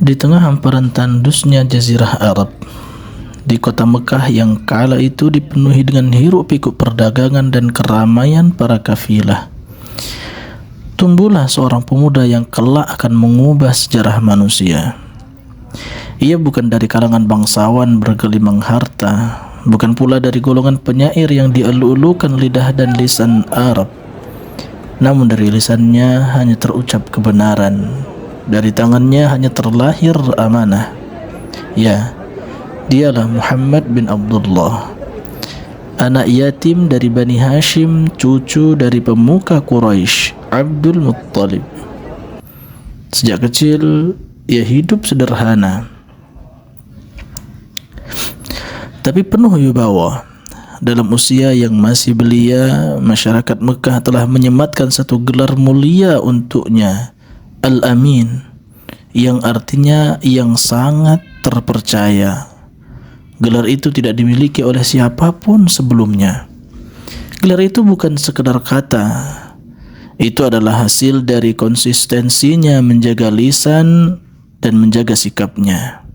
Di tengah hamparan tandusnya jazirah Arab, di kota Mekah yang kala itu dipenuhi dengan hiruk-pikuk perdagangan dan keramaian para kafilah, tumbuhlah seorang pemuda yang kelak akan mengubah sejarah manusia. Ia bukan dari kalangan bangsawan bergelimang harta, bukan pula dari golongan penyair yang dielu-elukan lidah dan lisan Arab. Namun dari lisannya hanya terucap kebenaran, dari tangannya hanya terlahir amanah. Ya, dialah Muhammad bin Abdullah, anak yatim dari Bani Hashim, cucu dari pemuka Quraisy, Abdul Muttalib. Sejak kecil ia hidup sederhana, tapi penuh wibawa. Dalam usia yang masih belia, masyarakat Mekah telah menyematkan satu gelar mulia untuknya, Al-Amin, yang artinya yang sangat terpercaya. Gelar itu tidak dimiliki oleh siapapun sebelumnya. Gelar itu bukan sekedar kata. Itu adalah hasil dari konsistensinya menjaga lisan dan menjaga sikapnya.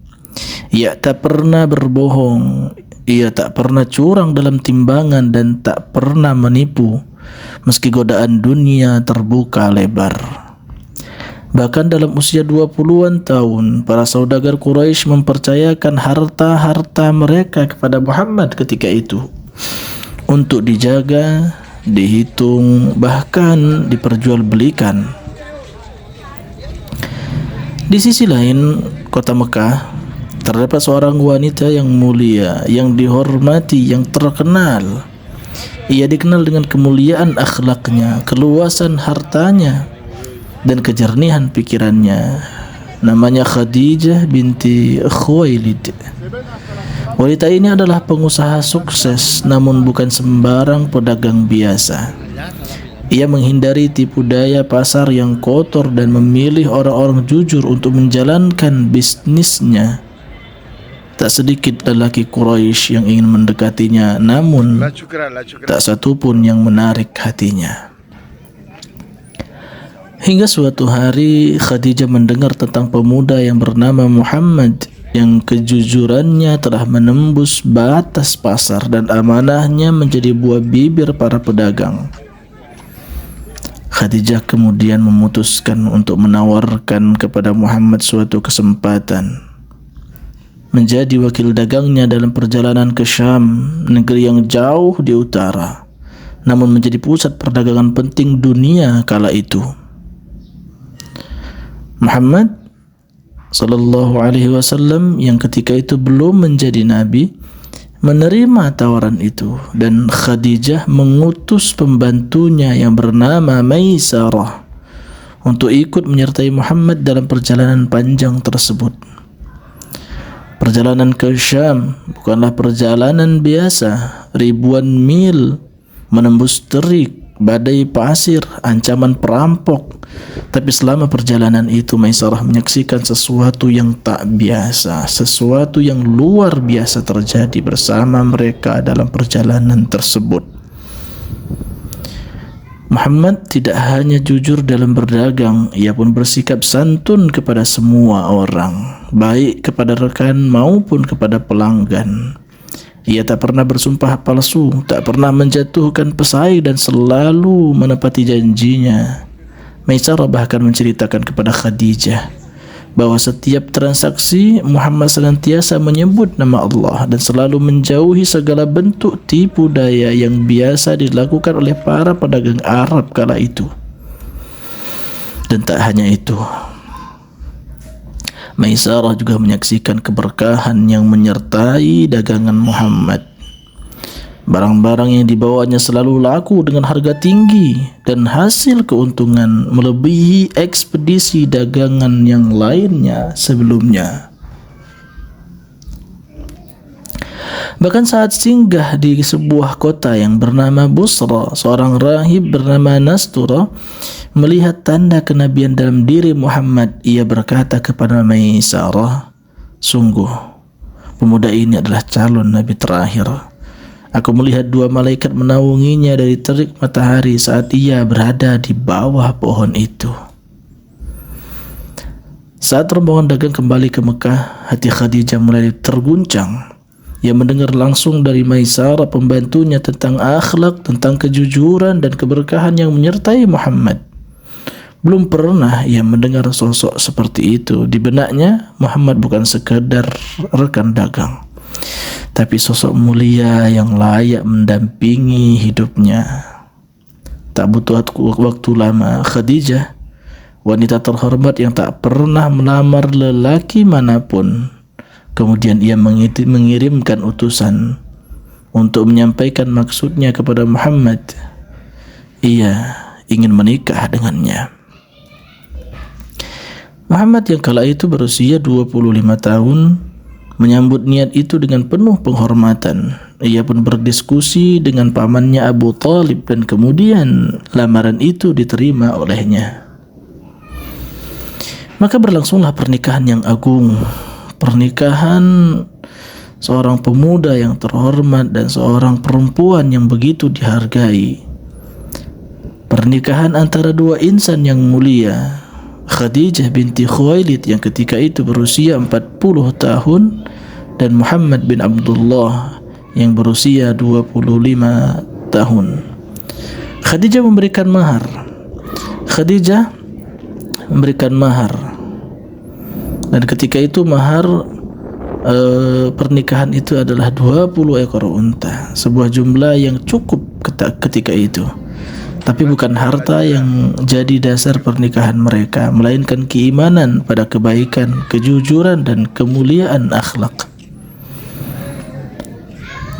Ia tak pernah berbohong, ia tak pernah curang dalam timbangan dan tak pernah menipu, meski godaan dunia terbuka lebar. Bahkan dalam usia 20-an tahun, para saudagar Quraisy mempercayakan harta-harta mereka kepada Muhammad ketika itu untuk dijaga, dihitung, bahkan diperjualbelikan. Di sisi lain, kota Mekah terdapat seorang wanita yang mulia, yang dihormati, yang terkenal. Ia dikenal dengan kemuliaan akhlaknya, keluasan hartanya, dan kejernihan pikirannya. Namanya Khadijah binti Khuwailid. Wanita ini adalah pengusaha sukses, namun bukan sembarang pedagang biasa. Ia menghindari tipu daya pasar yang kotor dan memilih orang-orang jujur untuk menjalankan bisnisnya. Tak sedikit lelaki Quraisy yang ingin mendekatinya, namun tak satu pun yang menarik hatinya. Hingga suatu hari Khadijah mendengar tentang pemuda yang bernama Muhammad, yang kejujurannya telah menembus batas pasar dan amanahnya menjadi buah bibir para pedagang. Khadijah kemudian memutuskan untuk menawarkan kepada Muhammad suatu kesempatan menjadi wakil dagangnya dalam perjalanan ke Syam, negeri yang jauh di utara, namun menjadi pusat perdagangan penting dunia kala itu. Muhammad sallallahu alaihi wasallam yang ketika itu belum menjadi nabi menerima tawaran itu, dan Khadijah mengutus pembantunya yang bernama Maisarah untuk ikut menyertai Muhammad dalam perjalanan panjang tersebut. Perjalanan ke Syam bukanlah perjalanan biasa, ribuan mil menembus terik, badai pasir, ancaman perampok. Tapi selama perjalanan itu Maisarah menyaksikan sesuatu yang tak biasa, sesuatu yang luar biasa terjadi bersama mereka dalam perjalanan tersebut. Muhammad tidak hanya jujur dalam berdagang, ia pun bersikap santun kepada semua orang, baik kepada rekan maupun kepada pelanggan. Ia tak pernah bersumpah palsu, tak pernah menjatuhkan pesaing, dan selalu menepati janjinya. Maisarah bahkan menceritakan kepada Khadijah bahwa setiap transaksi Muhammad senantiasa menyebut nama Allah dan selalu menjauhi segala bentuk tipu daya yang biasa dilakukan oleh para pedagang Arab kala itu. Dan tak hanya itu, Maisarah juga menyaksikan keberkahan yang menyertai dagangan Muhammad. Barang-barang yang dibawanya selalu laku dengan harga tinggi dan hasil keuntungan melebihi ekspedisi dagangan yang lainnya sebelumnya. Bahkan saat singgah di sebuah kota yang bernama Busra, seorang rahib bernama Nastura melihat tanda kenabian dalam diri Muhammad. Ia berkata kepada Maisarah, "Sungguh, pemuda ini adalah calon nabi terakhir. Aku melihat dua malaikat menaunginya dari terik matahari saat ia berada di bawah pohon itu." Saat rombongan dagang kembali ke Mekah, hati Khadijah mulai terguncang. Ia mendengar langsung dari Maisarah pembantunya tentang akhlak, tentang kejujuran dan keberkahan yang menyertai Muhammad. Belum pernah ia mendengar sosok seperti itu. Di benaknya, Muhammad bukan sekedar rekan dagang, tapi sosok mulia yang layak mendampingi hidupnya. Tak butuh waktu lama, Khadijah, wanita terhormat yang tak pernah melamar lelaki manapun, kemudian ia mengirimkan utusan untuk menyampaikan maksudnya kepada Muhammad. Ia ingin menikah dengannya. Muhammad yang kala itu berusia 25 tahun menyambut niat itu dengan penuh penghormatan. Ia pun berdiskusi dengan pamannya Abu Talib dan kemudian lamaran itu diterima olehnya. Maka berlangsunglah pernikahan yang agung, pernikahan seorang pemuda yang terhormat dan seorang perempuan yang begitu dihargai. Pernikahan antara dua insan yang mulia, Khadijah binti Khuwailid yang ketika itu berusia 40 tahun dan Muhammad bin Abdullah yang berusia 25 tahun. Khadijah memberikan mahar. Dan ketika itu mahar pernikahan itu adalah 20 ekor unta, sebuah jumlah yang cukup ketika itu. Tapi bukan harta yang jadi dasar pernikahan mereka, melainkan keimanan pada kebaikan, kejujuran dan kemuliaan akhlak.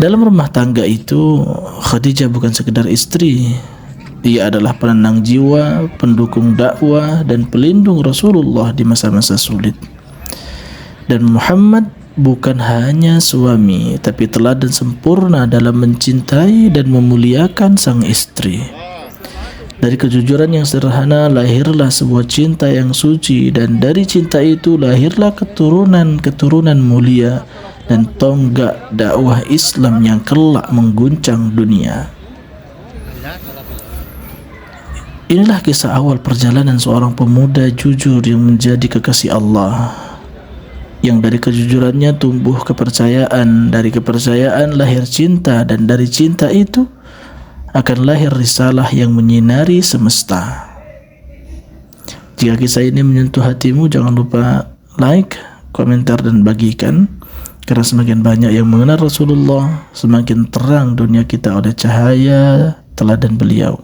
Dalam rumah tangga itu, Khadijah bukan sekedar istri. Ia adalah penenang jiwa, pendukung dakwah dan pelindung Rasulullah di masa-masa sulit. Dan Muhammad bukan hanya suami, tapi teladan sempurna dalam mencintai dan memuliakan sang istri. Dari kejujuran yang sederhana lahirlah sebuah cinta yang suci, dan dari cinta itu lahirlah keturunan mulia dan tonggak dakwah Islam yang kelak mengguncang dunia. Inilah kisah awal perjalanan seorang pemuda jujur yang menjadi kekasih Allah, yang dari kejujurannya tumbuh kepercayaan, dari kepercayaan lahir cinta, dan dari cinta itu akan lahir risalah yang menyinari semesta. Jika kisah ini menyentuh hatimu, jangan lupa like, komentar dan bagikan, karena semakin banyak yang mengenal Rasulullah, semakin terang dunia kita oleh cahaya teladan beliau.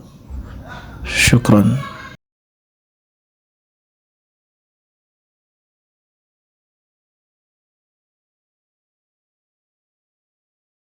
Syukran.